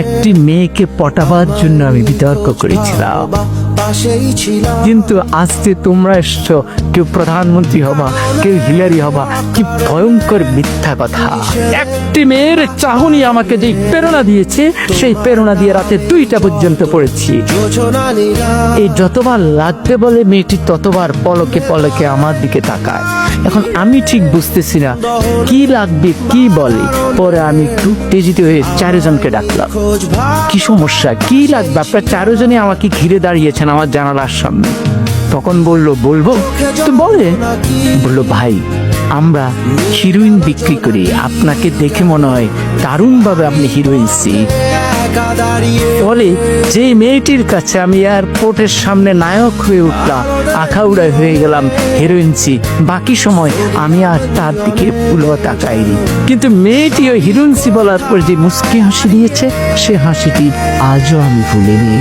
একটি মেয়েকে পটাবার জন্য আমি বিতর্ক করেছিলাম, কিন্তু আজকে তোমরা এসছো, কেউ প্রধানমন্ত্রী হবা, কেউ হিলারি হবা। কি ভয়ঙ্কর মিথ্যা কথা! একটি মেয়ের চাহনি আমাকে যে প্রেরণা দিয়েছে, সেই প্রেরণা দিয়ে রাতে 2টা পর্যন্ত পড়েছি। এই যতবার লাগবে বলে মেয়েটি ততবার পলকে পলকে আমার দিকে তাকায়। এখন আমি ঠিক বুঝতেছি না কি লাগবে কি বলে। পরে আমি একটু উত্তেজিত হয়ে 4 জনকে ডাকলাম। কি সমস্যা, কি লাগবে? আপনারা 4 জনই আমাকে ঘিরে দাঁড়িয়েছেন আমার জানালার সামনে। তখন বলবো তো বলে, বললো ভাই আমরা হিরোইন বিক্রি করি, আপনাকে দেখে মনে হয় দারুণভাবে আপনি হিরোইন। ফলে যে মেয়েটির কাছে আমি এয়ারপোর্টের সামনে নায়ক হয়ে উঠলাম, আখাউড়ায় হয়ে গেলাম হিরোইনসি, বাকি সময় আমি আর তার দিকে ভুলও তাকাইনি। কিন্তু মেয়েটি ওই হিরোইনসি বলার পর যে মুচকি হাসি দিয়েছে, সে হাসিটি আজও আমি ভুলিনি।